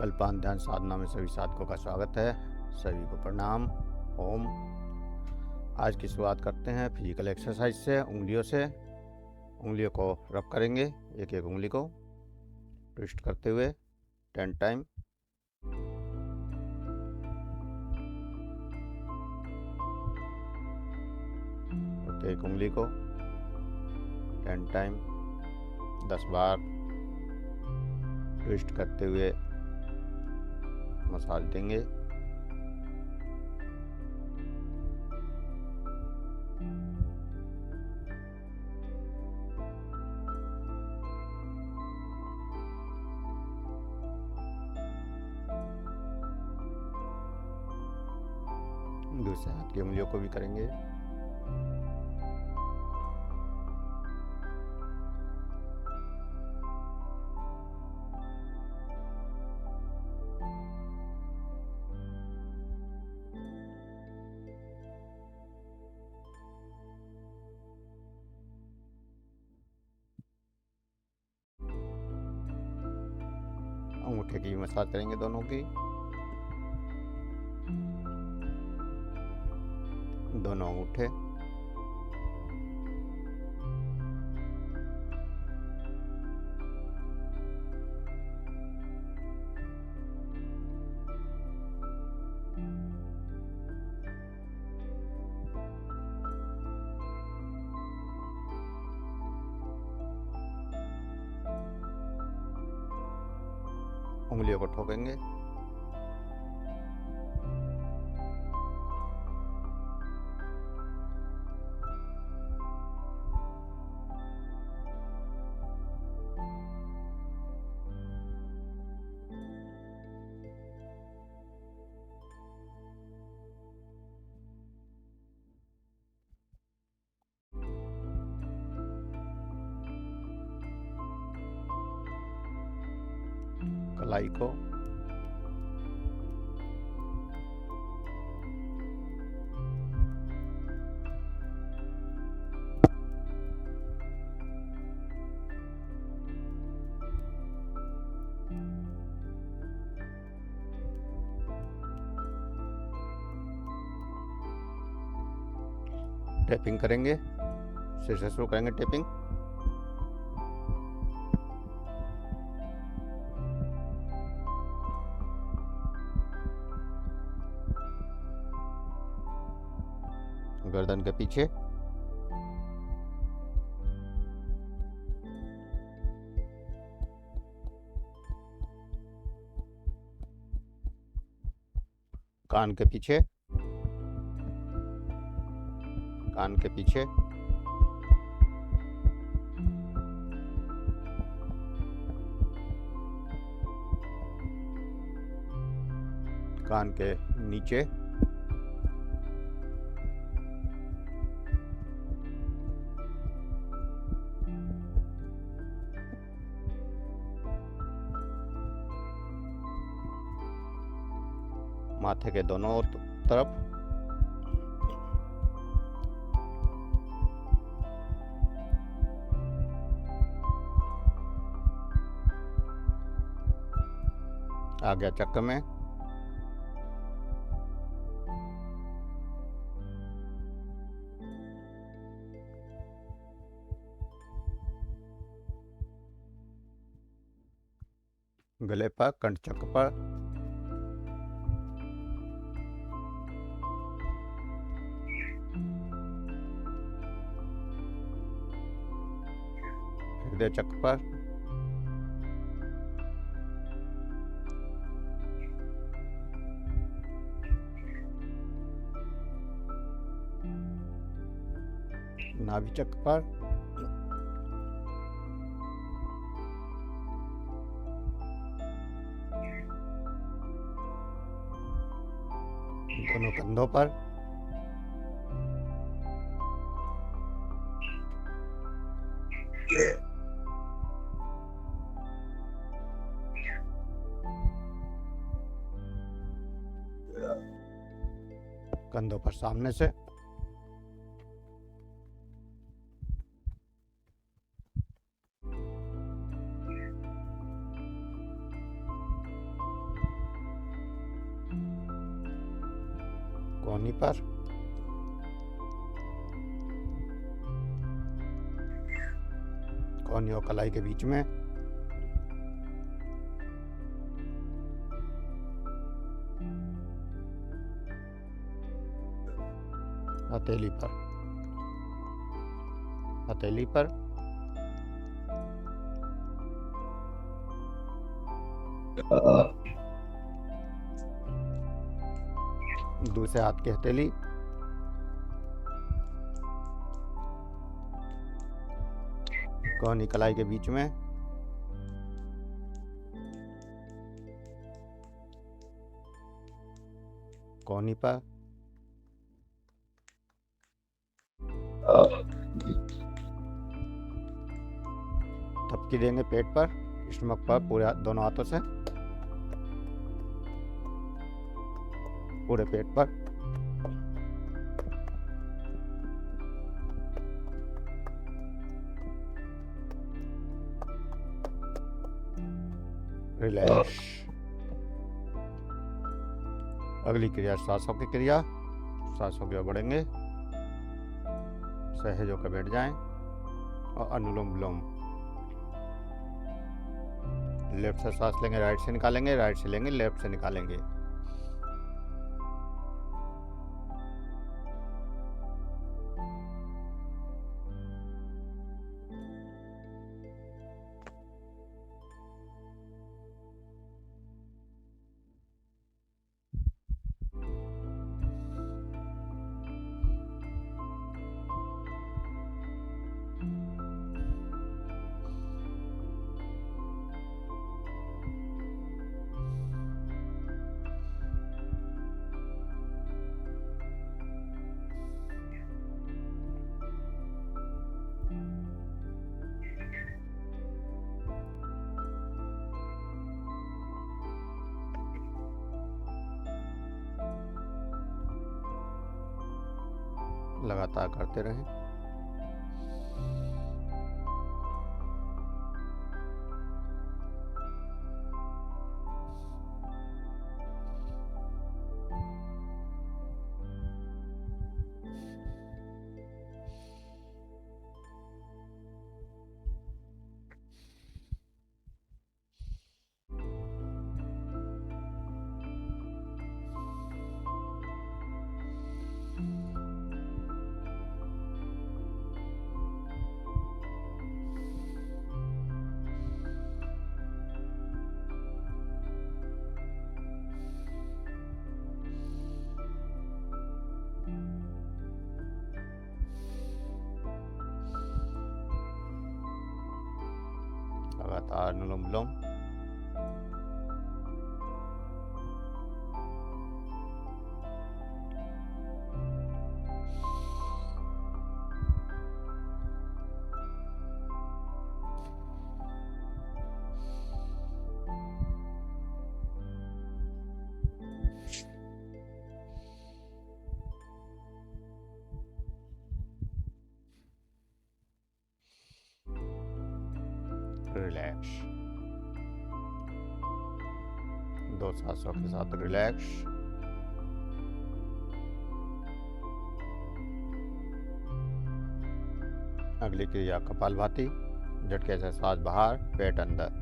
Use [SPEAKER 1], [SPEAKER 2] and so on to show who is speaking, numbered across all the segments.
[SPEAKER 1] कल्पांत ध्यान साधना में सभी साधकों का स्वागत है। सभी को प्रणाम। ओम। आज की शुरुआत करते हैं फिजिकल एक्सरसाइज से। उंगलियों को रब करेंगे, एक एक उंगली को ट्विस्ट करते हुए 10 टाइम। एक उंगली को 10 टाइम 10 बार ट्विस्ट करते हुए मसाज देंगे। दूसरे हाथ की उंगलियों को भी करेंगे। अंगूठे की मसाज करेंगे दोनों की। दोनों अंगूठे उंगलियों को ठोकेंगे। कलाई को टैपिंग करेंगे। सिर से शुरू करेंगे टैपिंग। गर्दन के पीछे, कान के पीछे, कान के पीछे, कान के नीचे, माथे के दोनों तरफ, आज्ञा चक्र में, गले पर, कंठ चक्र पर, हृदय चक्र पर, नाभि चक्र पर, दोनों कंधों पर, कंधों पर सामने से, पर, कोहनी और कलाई के बीच में, हथेली पर, हथेली पर, दूसरे हाथ की हथेली, कोहनी कलाई के बीच में, कोहनी पर, थपकी देंगे पेट पर, स्टमक पर, पूरे दोनों हाथों से, पूरे पेट पर। रिलैक्स। अगली क्रिया सांसों की क्रिया। सांसों की ओर बढ़ेंगे, सहज होकर बैठ जाएं और अनुलोम विलोम। लेफ्ट से सांस लेंगे, राइट से निकालेंगे, राइट से लेंगे, लेफ्ट से निकालेंगे। लगातार करते रहें। लगातार अनुलोम विलोम। रिलैक्स। दो सांसों के साथ रिलैक्स। अगली क्रिया कपालभाति। झटके से सांस बाहर, पेट अंदर।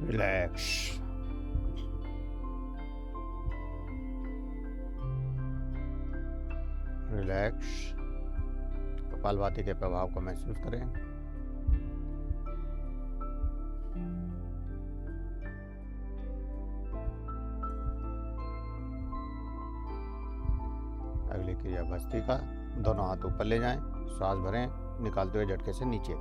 [SPEAKER 1] रिलैक्स। रिलैक्स। कपालभाति के प्रभाव को महसूस करें। अगली क्रिया भस्त्रिका। दोनों हाथ ऊपर ले जाएं, श्वास भरें, निकालते हुए झटके से नीचे।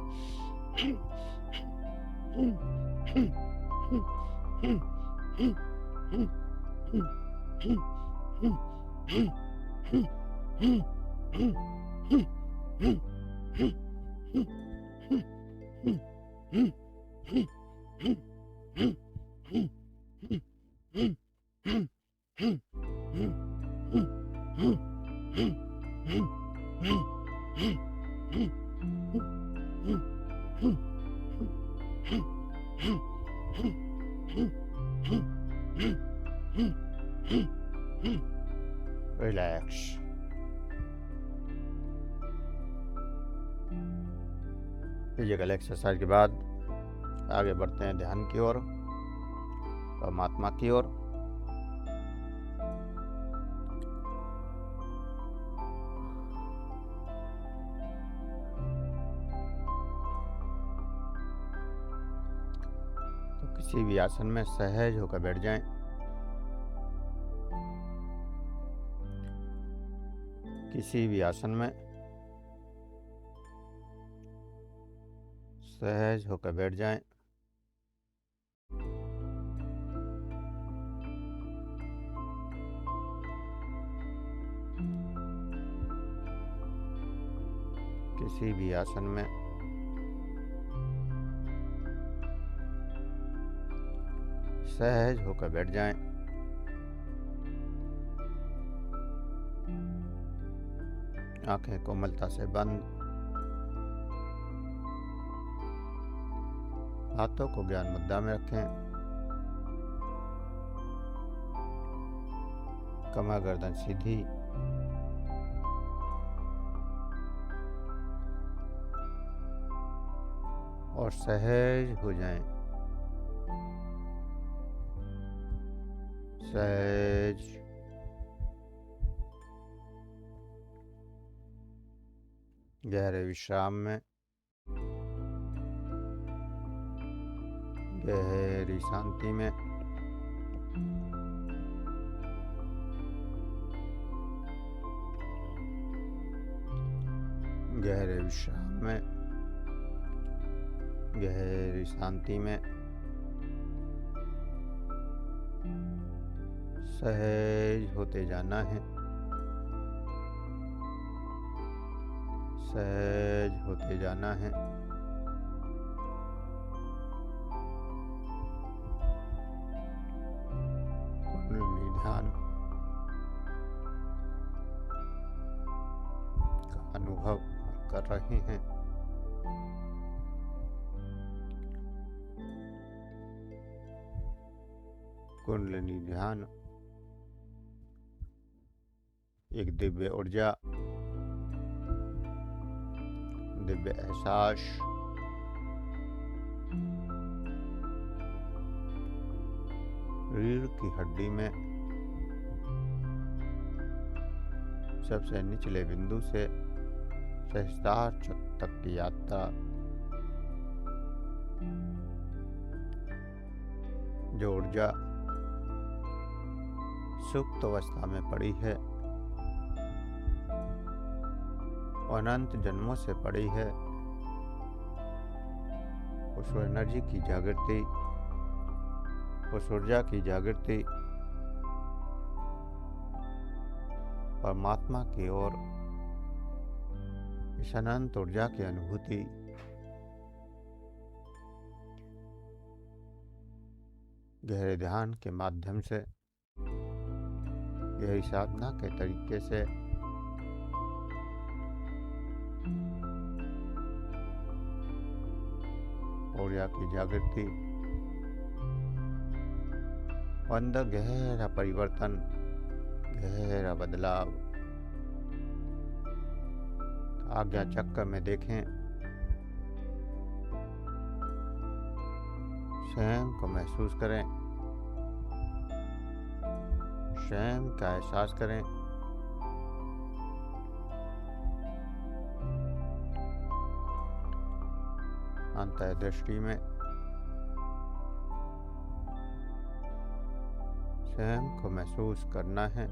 [SPEAKER 1] रिलैक्स। फिजिकल एक्सरसाइज के बाद आगे बढ़ते हैं ध्यान की ओर, परमात्मा की ओर। तो किसी भी आसन में सहज होकर बैठ जाएं। किसी भी आसन में सहज होकर बैठ जाएं। किसी भी आसन में सहज होकर बैठ जाएं। आंखें कोमलता से बंद, हाथों को ज्ञान मुद्रा में रखें। कमर गर्दन सीधी, और सहज हो जाएं। सहज। गहरे विश्राम में, गहरी शांति में, गहरे विश्राम में, गहरी शांति में सहज होते जाना है। सहज होते जाना है। कुंडली ध्यान का अनुभव कर रहे हैं। कुंडलिनी ध्यान एक दिव्य ऊर्जा, दिव्य एहसास, रीढ़ की हड्डी में सबसे निचले बिंदु से सहस्त्रार तक की यात्रा, जो ऊर्जा सुप्त अवस्था में पड़ी है, अनंत जन्मों से पड़ी है, उस एनर्जी की जागृति, उस ऊर्जा की जागृति, परमात्मा की ओर इस अनंत ऊर्जा की अनुभूति, गहरे ध्यान के माध्यम से, गहरी साधना के तरीके से ऊर्जा की जागृति, अंदर गहरा परिवर्तन, गहरा बदलाव आज्ञा चक्र में देखें। स्वयं को महसूस करें, स्वयं का एहसास करें। अंतर्दृष्टि में स्वयं को महसूस करना है,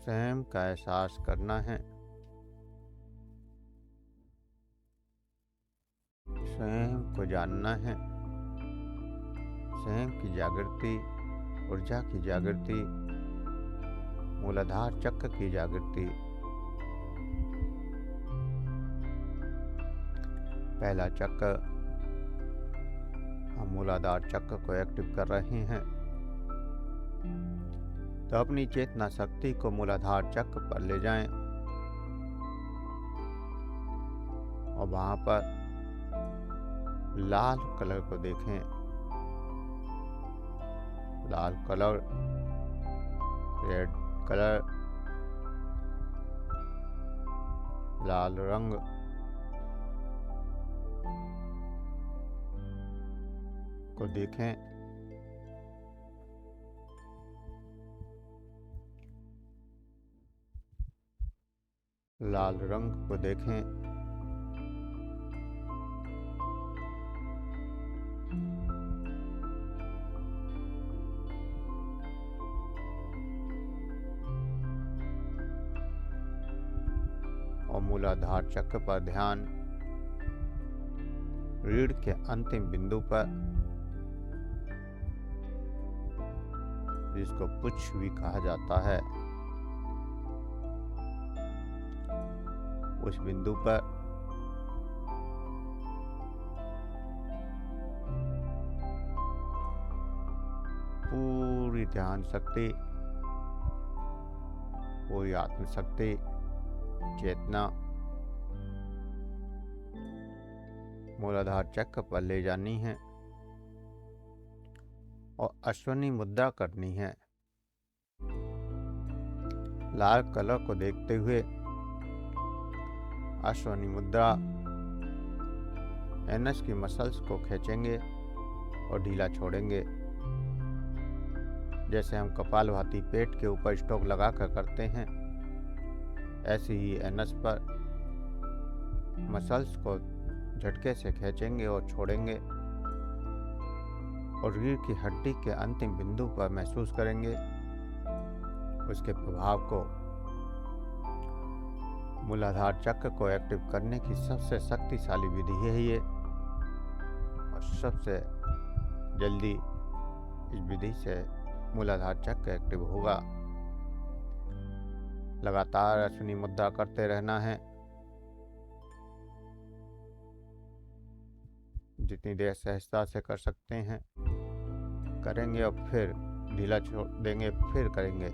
[SPEAKER 1] स्वयं का एहसास करना है, स्वयं को जानना है। स्वयं की जागृति, ऊर्जा की जागृति, मूलाधार चक्र की जागृति। पहला चक्र, हम मूलाधार चक्र को एक्टिव कर रहे हैं, तो अपनी चेतना शक्ति को मूलाधार चक्र पर ले जाएं और वहां पर लाल कलर को देखें। लाल कलर, रेड कलर, लाल रंग को देखें। लाल रंग को देखें। और मूलाधार चक्र पर ध्यान, रीढ़ के अंतिम बिंदु पर, जिसको पुच्छ भी कहा जाता है, उस बिंदु पर पूरी ध्यान शक्ति, पूरी आत्मशक्ति, चेतना मूलाधार चक्र पर ले जानी है और अश्वनी मुद्रा करनी है। लाल कलर को देखते हुए अश्वनी मुद्रा, एनस की मसल्स को खींचेंगे और ढीला छोड़ेंगे। जैसे हम कपालभाति पेट के ऊपर स्ट्रोक लगाकर करते हैं, ऐसे ही एनस पर मसल्स को झटके से खींचेंगे और छोड़ेंगे और रीढ़ की हड्डी के अंतिम बिंदु पर महसूस करेंगे उसके प्रभाव को। मूलाधार चक्र को एक्टिव करने की सबसे शक्तिशाली विधि है ये, और सबसे जल्दी इस विधि से मूलाधार चक्र एक्टिव होगा। लगातार अश्विनी मुद्रा करते रहना है, जितनी देर सहजता से कर सकते हैं करेंगे और फिर ढीला छोड़ देंगे, फिर करेंगे।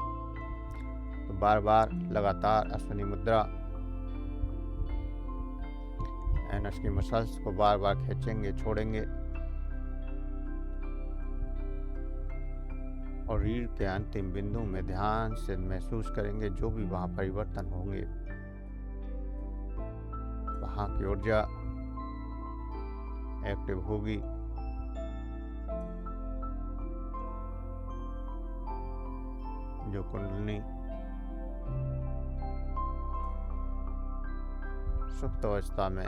[SPEAKER 1] तो बार बार लगातार अश्विनी मुद्रा, एनस की मसल्स को बार बार खींचेंगे, छोड़ेंगे और रीढ़ के अंतिम बिंदु में ध्यान से महसूस करेंगे जो भी वहां परिवर्तन होंगे, वहां की ऊर्जा एक्टिव होगी। जो कुंडलिनी सुप्त अवस्था में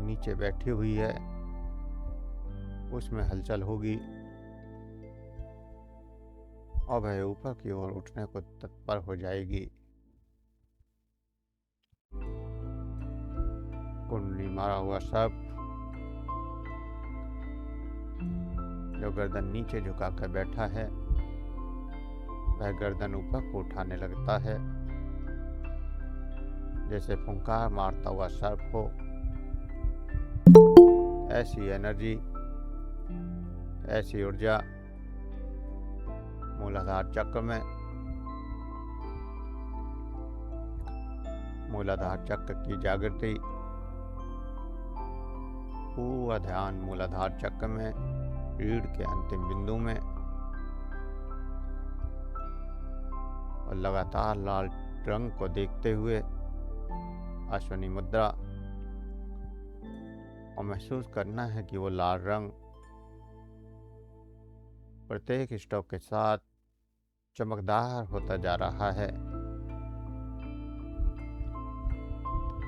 [SPEAKER 1] नीचे बैठी हुई है, उसमें हलचल होगी और वह ऊपर की ओर उठने को तत्पर हो जाएगी। कुंडली मारा हुआ सर्प जो गर्दन नीचे झुकाकर बैठा है, वह गर्दन ऊपर को उठाने लगता है, जैसे फुंकार मारता हुआ सर्प हो। ऐसी एनर्जी, ऐसी ऊर्जा मूलाधार चक्र में, मूलाधार चक्र की जागृति, पूरा ध्यान मूलाधार चक्र में, रीढ़ के अंतिम बिंदु में, और लगातार लाल रंग को देखते हुए अश्विनी मुद्रा, और महसूस करना है कि वो लाल रंग प्रत्येक स्ट्रोक के साथ चमकदार होता जा रहा है।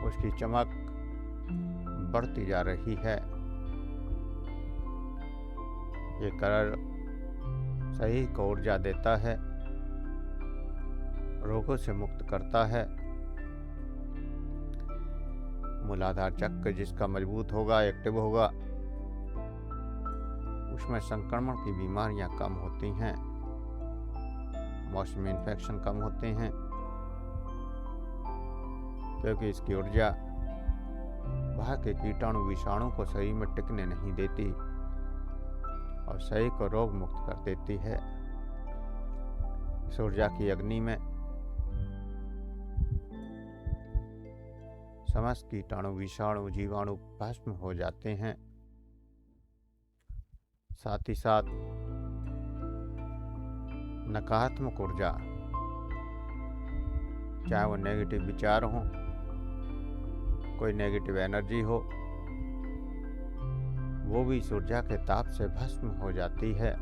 [SPEAKER 1] उसकी चमक बढ़ती जा रही है। ये कलर सही को ऊर्जा देता है, रोगों से मुक्त करता है। मूलाधार चक्र जिसका मजबूत होगा, एक्टिव होगा, उसमें संक्रमण की बीमारियां कम होती हैं, मौसमी इन्फेक्शन कम होते हैं, क्योंकि इसकी ऊर्जा बाहर के कीटाणु विषाणु को शरीर में टिकने नहीं देती और शरीर को रोग मुक्त कर देती है। इस ऊर्जा की अग्नि में समस्त कीटाणु विषाणु जीवाणु भस्म हो जाते हैं। साथ ही साथ नकारात्मक ऊर्जा, चाहे वो नेगेटिव विचार हो, कोई नेगेटिव एनर्जी हो, वो भी इस ऊर्जा के ताप से भस्म हो जाती है।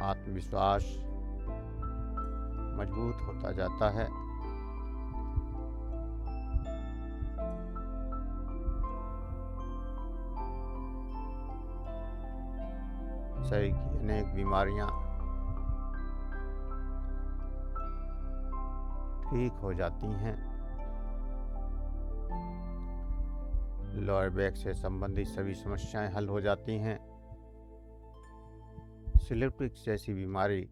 [SPEAKER 1] आत्मविश्वास मजबूत होता जाता है। शरीर की अनेक बीमारियां ठीक हो जाती हैं। लोअर बैक से संबंधित सभी समस्याएं हल हो जाती हैं। सिलिप्टिक्स जैसी बीमारी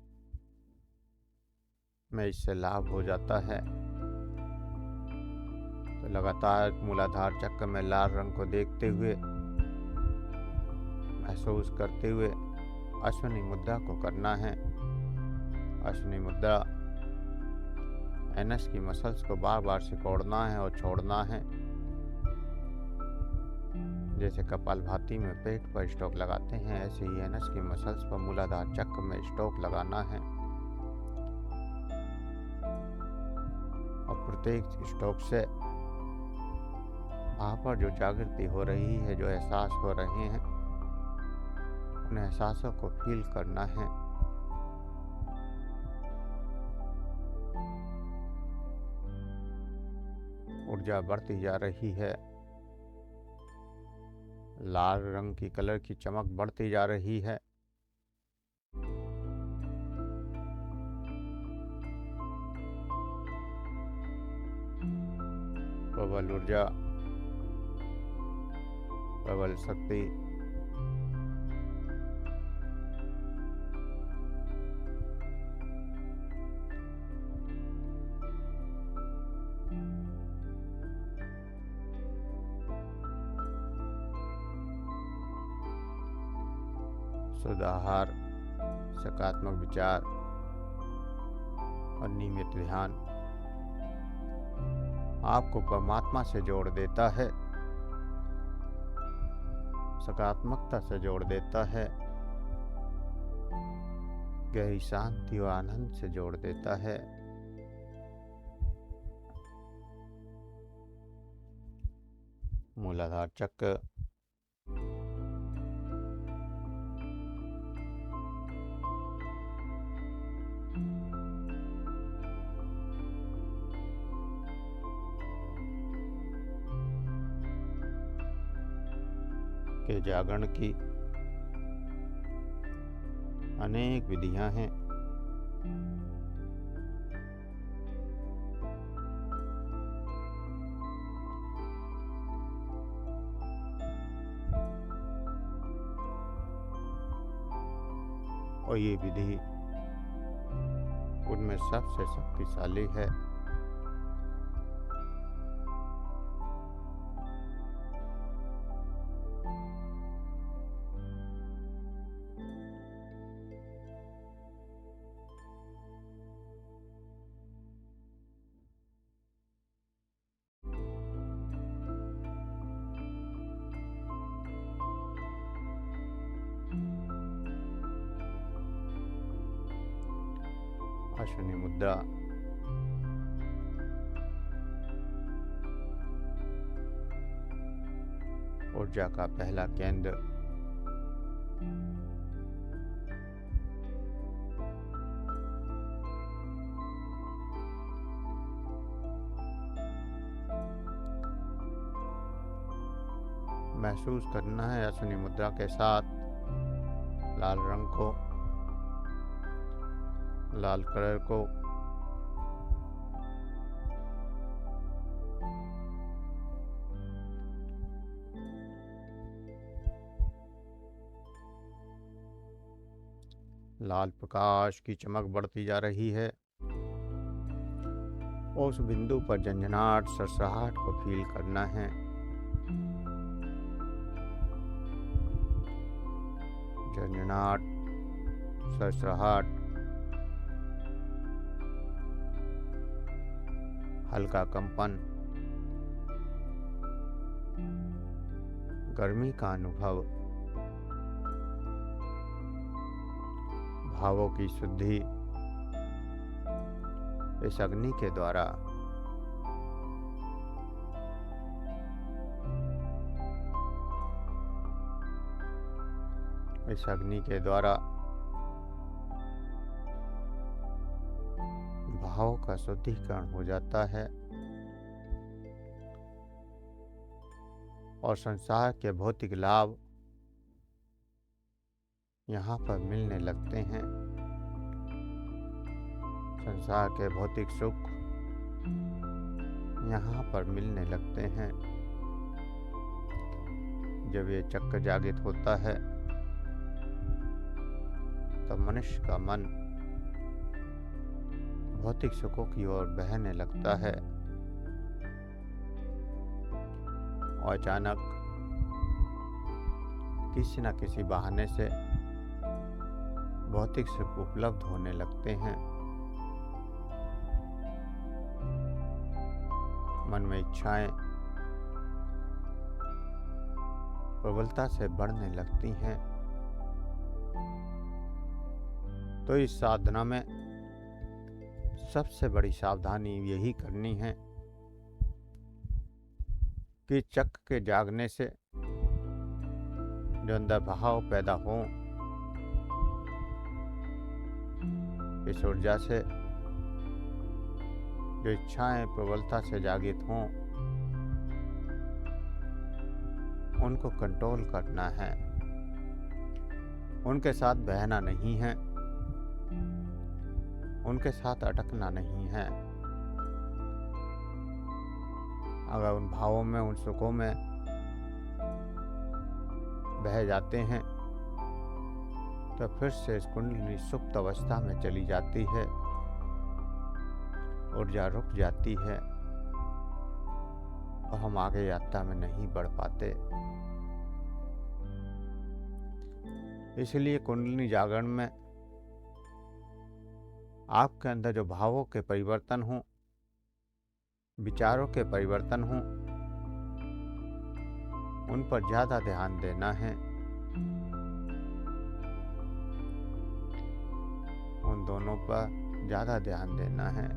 [SPEAKER 1] में इससे लाभ हो जाता है। तो लगातार मूलाधार चक्र में लाल रंग को देखते हुए, महसूस करते हुए अश्विनी मुद्रा को करना है। अश्विनी मुद्रा एनस की मसल्स को बार बार सिकोड़ना है और छोड़ना है। जैसे कपालभाति में पेट पर स्ट्रोक लगाते हैं, ऐसे ही एनस की मसल्स पर मूलाधार चक्र में स्ट्रोक लगाना है। और प्रत्येक स्ट्रोक से वहाँ पर जो जागृति हो रही है, जो एहसास हो रहे हैं, उन एहसासों को फील करना है। ऊर्जा बढ़ती जा रही है। लाल रंग की कलर की चमक बढ़ती जा रही है। प्रबल ऊर्जा, प्रबल शक्ति शुद्ध आहार, सकारात्मक विचार और नियमित ध्यान आपको परमात्मा से जोड़ देता है, सकारात्मकता से जोड़ देता है, गहरी शांति और आनंद से जोड़ देता है। मूलाधार चक्र के जागरण की अनेक विधियां हैं। और ये विधि उनमें सबसे शक्तिशाली है। अश्विनी मुद्रा। ऊर्जा का पहला केंद्र महसूस करना है अश्विनी मुद्रा के साथ लाल रंग को, लाल कलर को। लाल प्रकाश की चमक बढ़ती जा रही है। उस बिंदु पर झंझनाहट, सरसराहट को फील करना है। झंझनाहट, सरसराहट, हल्का कंपन, गर्मी का अनुभव, भावों की शुद्धि इस अग्नि के द्वारा भावों का शुद्धिकरण हो जाता है और संसार के भौतिक लाभ यहाँ पर मिलने लगते हैं। संसार के भौतिक सुख यहाँ पर मिलने लगते हैं। जब ये चक्र जागृत होता है तब मनुष्य का मन भौतिक सुखों की ओर बहने लगता है और अचानक किसी न किसी बहाने से भौतिक सुख उपलब्ध होने लगते हैं। मन में इच्छाएं प्रबलता से बढ़ने लगती हैं। तो इस साधना में सबसे बड़ी सावधानी यही करनी है कि चक्र के जागने से जो अंदर भाव पैदा हो, इस ऊर्जा से जो इच्छाएं प्रबलता से जागृत हों, उनको कंट्रोल करना है। उनके साथ बहना नहीं है, उनके साथ अटकना नहीं है। अगर उन भावों में, उन सुखों में बह जाते हैं तो फिर से इस कुंडलिनी सुप्त अवस्था में चली जाती है, ऊर्जा रुक जाती है और हम आगे यात्रा में नहीं बढ़ पाते। इसलिए कुंडलिनी जागरण में आपके अंदर जो भावों के परिवर्तन हों, विचारों के परिवर्तन हों, उन पर ज्यादा ध्यान देना है। उन दोनों पर ज्यादा ध्यान देना है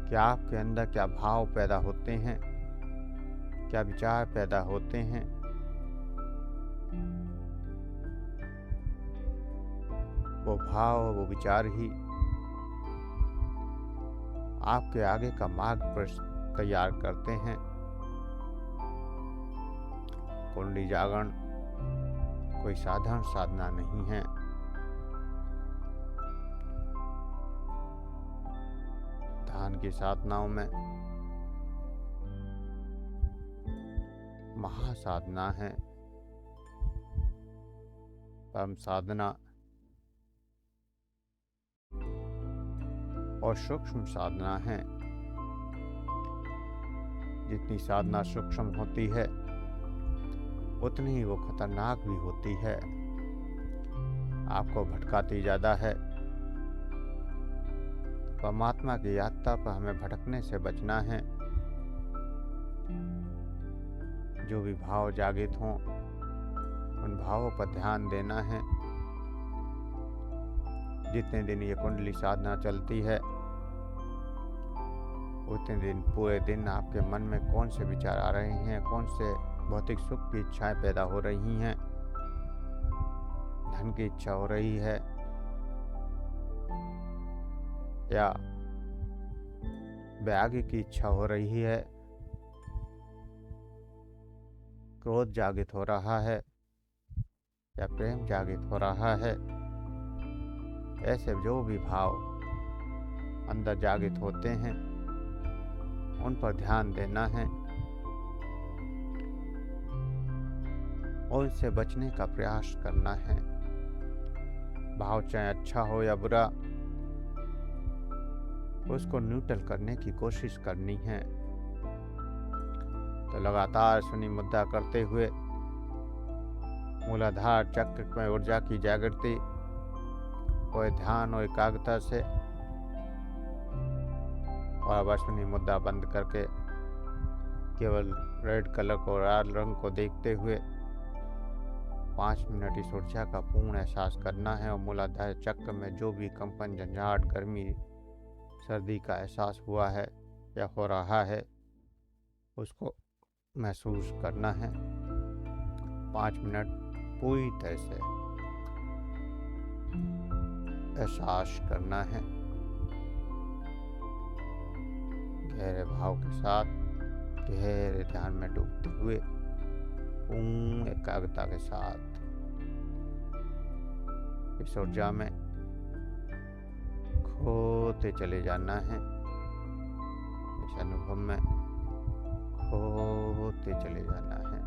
[SPEAKER 1] कि आपके अंदर क्या भाव पैदा होते हैं, क्या विचार पैदा होते हैं। वो भाव, वो विचार ही आपके आगे का मार्ग तैयार करते हैं। कुंडली जागरण कोई साधारण साधना नहीं है। ध्यान की साधनाओं में महासाधना है, परम साधना और सूक्ष्म साधना है। जितनी साधना सूक्ष्म होती है उतनी ही वो खतरनाक भी होती है, आपको भटकाती ज़्यादा है। परमात्मा की यात्रा पर हमें भटकने से बचना है। जो भी भाव जागृत हों, उन भावों पर ध्यान देना है। जितने दिन ये कुंडली साधना चलती है उतने दिन पूरे दिन आपके मन में कौन से विचार आ रहे हैं, कौन से भौतिक सुख की इच्छाएं पैदा हो रही हैं, धन की इच्छा हो रही है या वैराग्य की इच्छा हो रही है, क्रोध जागृत हो रहा है या प्रेम जागृत हो रहा है, ऐसे जो भी भाव अंदर जागृत होते हैं उन पर ध्यान देना है और इससे बचने का प्रयास करना है। भाव चाहे अच्छा हो या बुरा, उसको न्यूट्रल करने की कोशिश करनी है। तो लगातार शनि मुद्रा करते हुए मूलाधार चक्र में ऊर्जा की जागृति और ध्यान और एकाग्रता से और अश्विनी मुद्रा बंद करके केवल रेड कलर को, लाल रंग को देखते हुए 5 मिनट इस ऊर्जा का पूर्ण एहसास करना है और मूलाधार चक्र में जो भी कंपन, झंझाट, गर्मी, सर्दी का एहसास हुआ है या हो रहा है उसको महसूस करना है। 5 मिनट पूरी तरह से एहसास करना है। गहरे भाव के साथ गहरे ध्यान में डूबते हुए पूर्ण एकाग्रता के साथ इस ऊर्जा में खोते चले जाना है। इस अनुभव में खोते चले जाना है।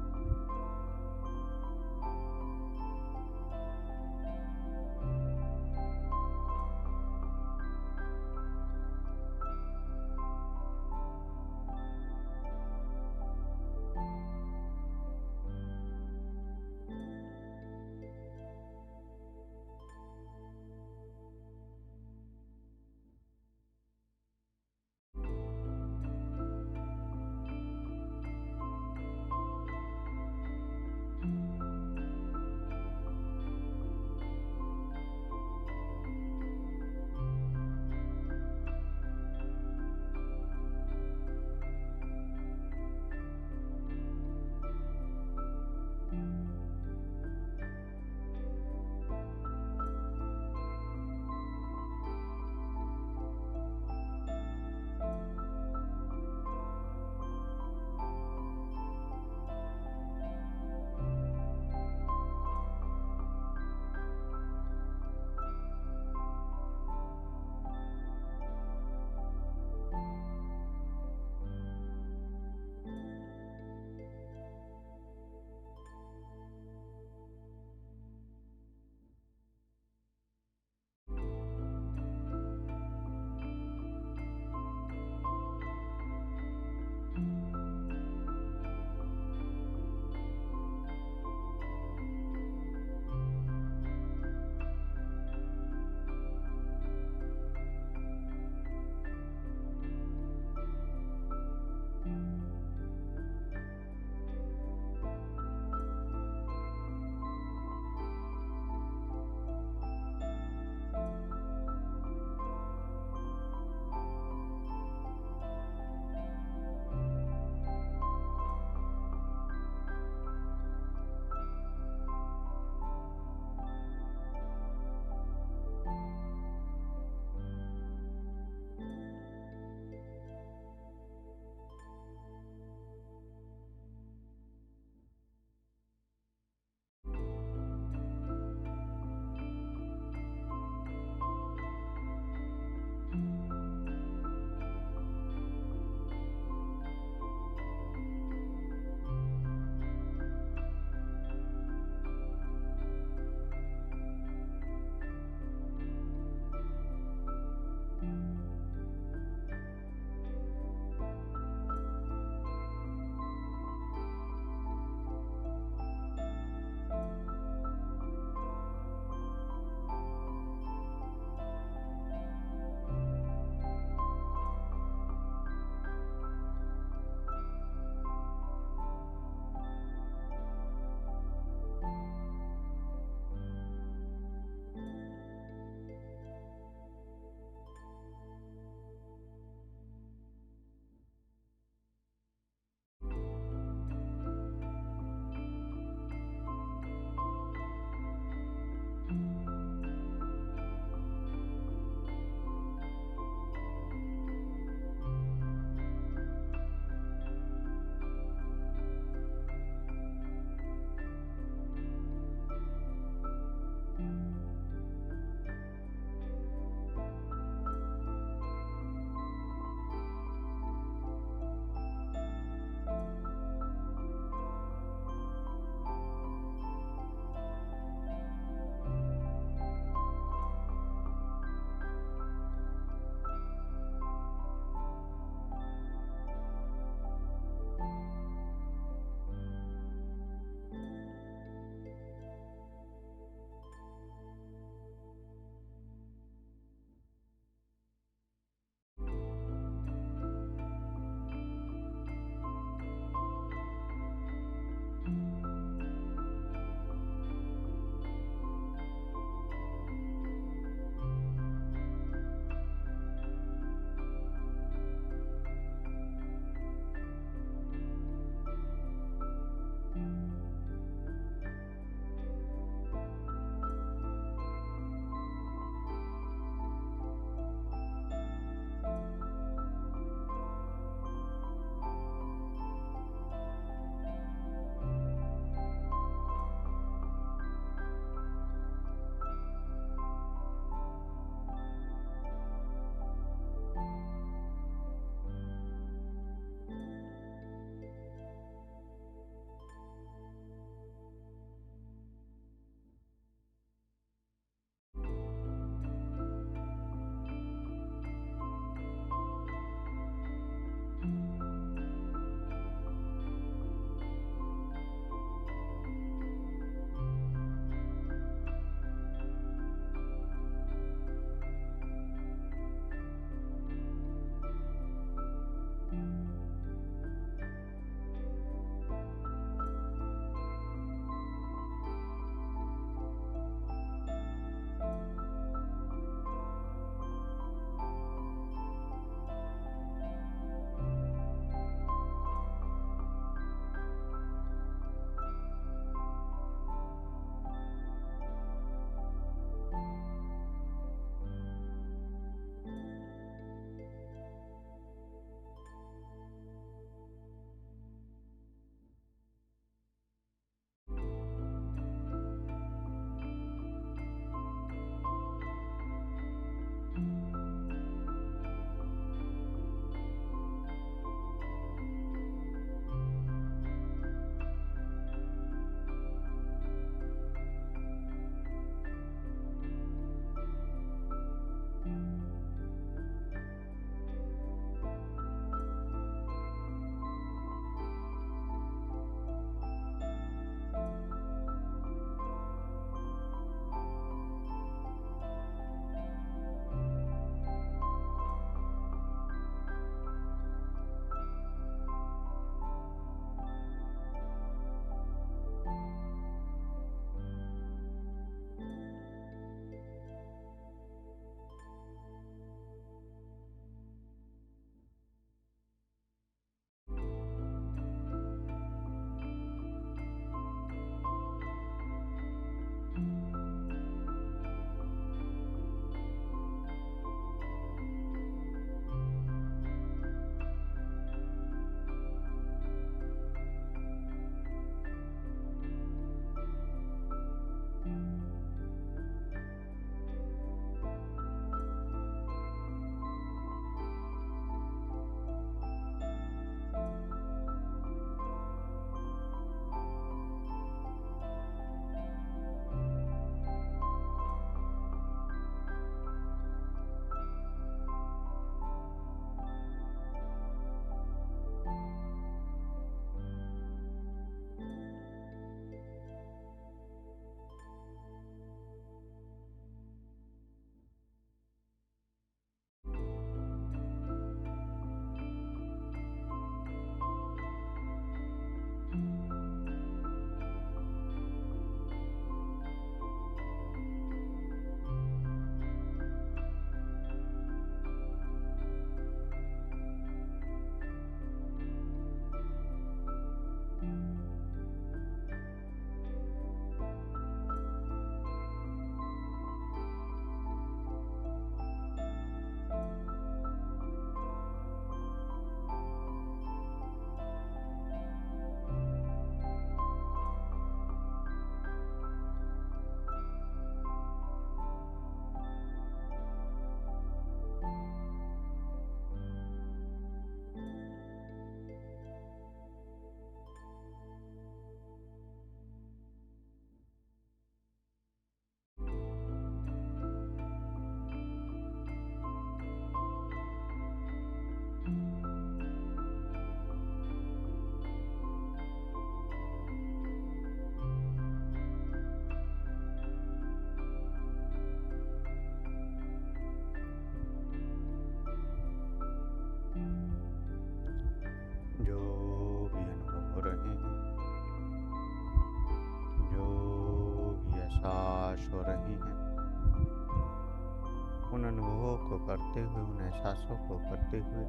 [SPEAKER 1] अनुभवों को करते हुए, उन एहसासों को करते हुए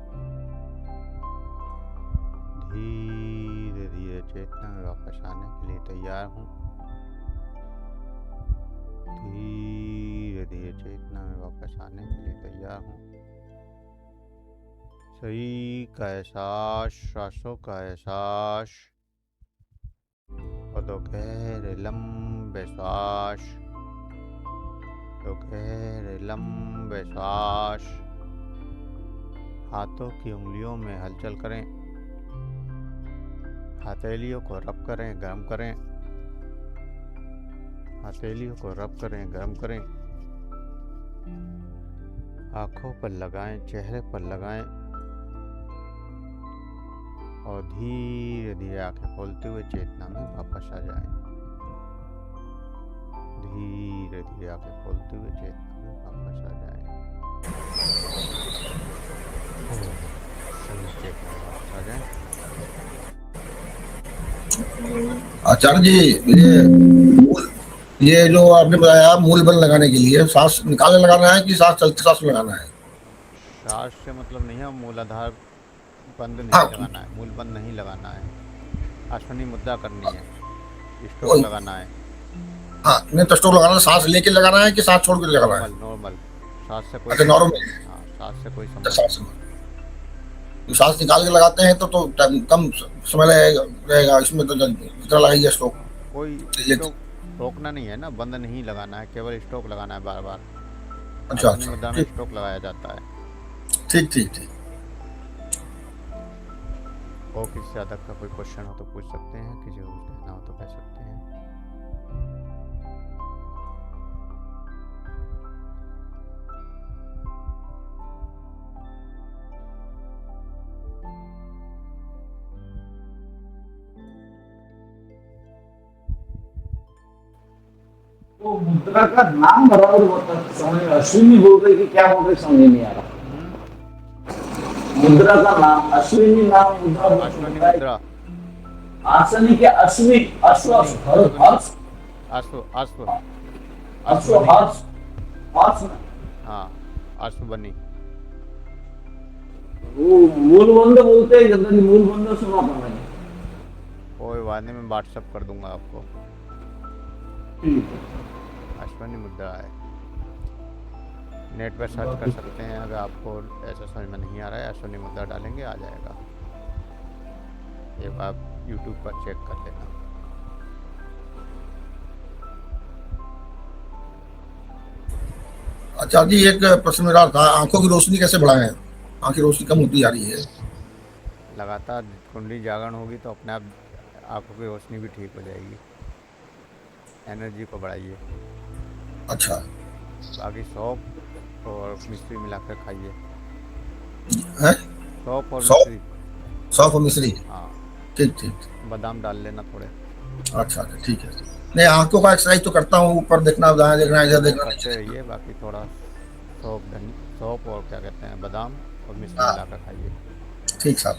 [SPEAKER 1] धीरे धीरे चेतना में वापस आने के लिए तैयार हूँ। धीरे धीरे चेतना में वापस आने के लिए तैयार हूँ। शरीर का एहसास, श्वासों का एहसास और दो गहरे लंबे श्वास, दो गहरे लंबे श्वास। हाथों की उंगलियों में हलचल करें, हथेलियों को रब करें, गर्म करें, हथेलियों को रब करें, गर्म करें। आंखों पर लगाएं, चेहरे पर लगाएं और धीरे धीरे आंखें खोलते हुए चेतना में वापस आ जाएं। धीरे धीरे आंखें खोलते हुए चेतना में वापस आ जाएं। चेतना में वापस आ जाएं।
[SPEAKER 2] आचार्य जी, ये जो आपने बताया मूल बल लगाने के लिए सांस निकालने लगाना है कि सांस चलते सांस में लगाना है?
[SPEAKER 1] श्वास से मतलब नहीं है, मूलाधार बंद नहीं
[SPEAKER 2] हाँ,
[SPEAKER 1] लगाना है, मूल बंद नहीं लगाना है। अश्वनी मुद्रा करनी है, स्ट्रोक
[SPEAKER 2] वो-
[SPEAKER 1] लगाना है।
[SPEAKER 2] हाँ, नहीं तो स्ट्रोक लगाना है, सांस लेके लगाना है कि सांस छोड़ के लगाना है?
[SPEAKER 1] नॉर्मल नॉर्मल, सांस से कोई
[SPEAKER 2] अच्छा,
[SPEAKER 1] संबंध
[SPEAKER 2] नॉर्मल।
[SPEAKER 1] नहीं। हाँ, सांस से कोई
[SPEAKER 2] अच्छा,
[SPEAKER 1] संबंध
[SPEAKER 2] सांस
[SPEAKER 1] नहीं।
[SPEAKER 2] तो सांस निकाल के लगाते हैं तो टाइम कम समय रहेगा इसमें, तो जितना लगेगा स्ट्रोक
[SPEAKER 1] कोई
[SPEAKER 2] ले।
[SPEAKER 1] स्ट्रोक रोकना नहीं है ना, बंद नहीं लगाना है, केवल स्ट्रोक लगाना है बार बार।
[SPEAKER 2] अच्छा
[SPEAKER 1] अश्वनी
[SPEAKER 2] अच्छा,
[SPEAKER 1] मुद्रा में
[SPEAKER 2] ठीक
[SPEAKER 1] स्ट्रोक लगाया जाता है।
[SPEAKER 2] ठीक ठीक ठीक।
[SPEAKER 1] और किसी साधक का कोई क्वेश्चन हो तो पूछ सकते हैं, किसी को कुछ कहना हो तो कह सकते हैं।
[SPEAKER 3] वो मुद्रा का नाम बराबर होता समझ में, अश्विनी बोल रहे कि क्या बोल रहे समझ नहीं आ रहा। मुद्रा का नाम अश्विनी, नाम मुद्रा
[SPEAKER 1] अश्वनी
[SPEAKER 3] होता है।
[SPEAKER 1] मुद्रा,
[SPEAKER 3] आसनी के अश्विनी, अश्व हर्ष,
[SPEAKER 1] अश्व अश्व
[SPEAKER 3] अश्व
[SPEAKER 1] अश्वनी।
[SPEAKER 3] हर्ष, हर्ष ना।
[SPEAKER 1] हाँ, अश्वनी।
[SPEAKER 3] वो मूल बंद बोलते हैं, जनरली मूल बंद सुना था मैंने।
[SPEAKER 1] कोई बात नहीं, मैं व्हाट्सअप कर दूंगा आपको।
[SPEAKER 3] ठीक है।
[SPEAKER 1] अश्वनी मुद्रा है, नेट पर सर्च कर सकते हैं। अगर आपको ऐसा समझ में नहीं आ रहा है, अश्वनी मुद्रा डालेंगे आ जाएगा। एक आप यूट्यूब पर चेक कर लेना।
[SPEAKER 2] आचार्य जी, एक प्रश्न मेरा था, आंखों की रोशनी कैसे बढ़ाएं? आंख की रोशनी कम होती जा रही है।
[SPEAKER 1] लगातार कुंडली जागरण होगी तो अपने आप आंखों की रोशनी भी ठीक हो जाएगी। एनर्जी को बढ़ाइए।
[SPEAKER 2] अच्छा
[SPEAKER 1] बाकी सौंफ और मिश्री मिलाकर खाइए।
[SPEAKER 2] है।
[SPEAKER 1] सौंफ और
[SPEAKER 2] 100
[SPEAKER 1] मिश्री।
[SPEAKER 2] 100 मिश्री।
[SPEAKER 1] हाँ,
[SPEAKER 2] ठीक ठीक।
[SPEAKER 1] बादाम डाल लेना थोड़े।
[SPEAKER 2] अच्छा अच्छा, ठीक है। नहीं, आंखों का एक्सरसाइज तो करता हूँ, ऊपर देखना, दाएं देखना, इधर
[SPEAKER 1] वो
[SPEAKER 2] देखना, नीचे
[SPEAKER 1] करते
[SPEAKER 2] देखना।
[SPEAKER 1] रहिए। बाकी थोड़ा सौंफ और क्या कहते हैं, बादाम और मिश्री
[SPEAKER 2] हाँ,
[SPEAKER 1] मिलाकर खाइए।
[SPEAKER 2] ठीक साहब।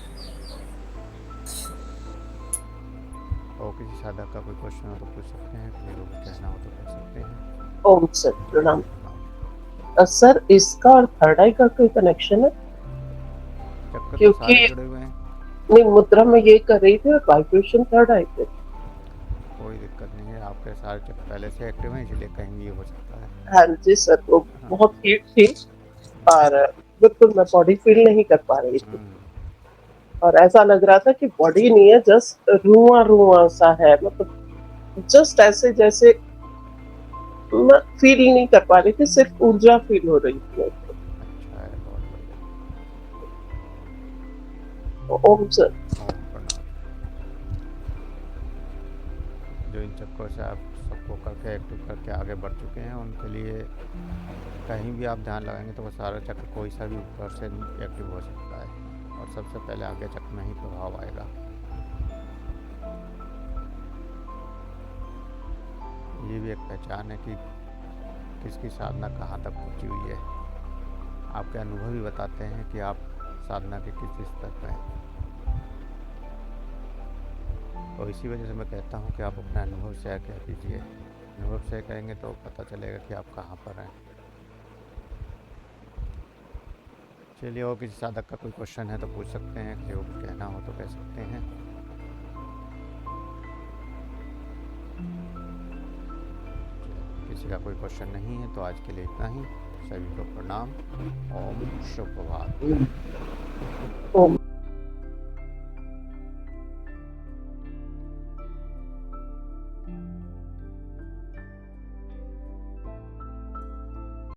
[SPEAKER 1] और किसी साधक का कोई क्वेश्चन हो तो पूछ सकते हैं, किसी को कुछ कहना हो तो कह सकते हैं।
[SPEAKER 4] ओम सर, प्रणाम।
[SPEAKER 1] प्रणाम।
[SPEAKER 4] सर, इसका और थर्ड आई का कोई कनेक्शन है?
[SPEAKER 1] चक्कर तो
[SPEAKER 4] क्योंकि
[SPEAKER 1] सारे जुड़े हुए हैं,
[SPEAKER 4] नहीं, मुद्रा में ये कर रही थी और वाइब्रेशन थर्ड आई पे।
[SPEAKER 1] कोई दिक्कत नहीं है। आपके सारे चक्कर पहले से एक्टिव हैं, इसलिए कहीं भी हो सकता है।
[SPEAKER 4] हाँ जी सर, वो
[SPEAKER 1] हाँ।
[SPEAKER 4] बहुत हीट थी और बिल्कुल मैं बॉडी फील नहीं कर पा रही थी और ऐसा लग रहा था कि बॉडी नहीं है, जस्ट रुआ रुआ सा है। मतलब जस्ट ऐसे जैसे मैं फील नहीं कर पा रही थी, सिर्फ ऊर्जा फील हो रही थी।
[SPEAKER 1] अच्छा है, बहुत बढ़िया।
[SPEAKER 4] ओम सर।
[SPEAKER 1] ओम प्रणाम। जो इन चक्करों से आप सबको करके एक्टिव करके आगे बढ़ चुके हैं, उनके लिए कहीं भी आप ध्यान लगाएंगे तो वो सारा चक्र कोई सा भी ऊपर से एक्टिव हो सकता है और सबसे पहले आगे चक्र में ही प्रभाव आएगा। ये भी एक पहचान है कि किसकी साधना कहाँ तक पहुँची हुई है। आपके अनुभव ही बताते हैं कि आप साधना के किस स्तर पर हैं। और इसी वजह से मैं कहता हूँ कि आप अपना अनुभव शेयर कर कीजिए। अनुभव शेयर करेंगे तो पता चलेगा कि आप कहाँ पर हैं। चलिए, और किसी साधक का कोई क्वेश्चन है तो पूछ सकते हैं, किसी को कुछ कहना हो तो कह सकते हैं। किसी का कोई क्वेश्चन नहीं है तो आज के लिए इतना ही। सभी को प्रणाम। ओम शुभ प्रभात।
[SPEAKER 4] ओम।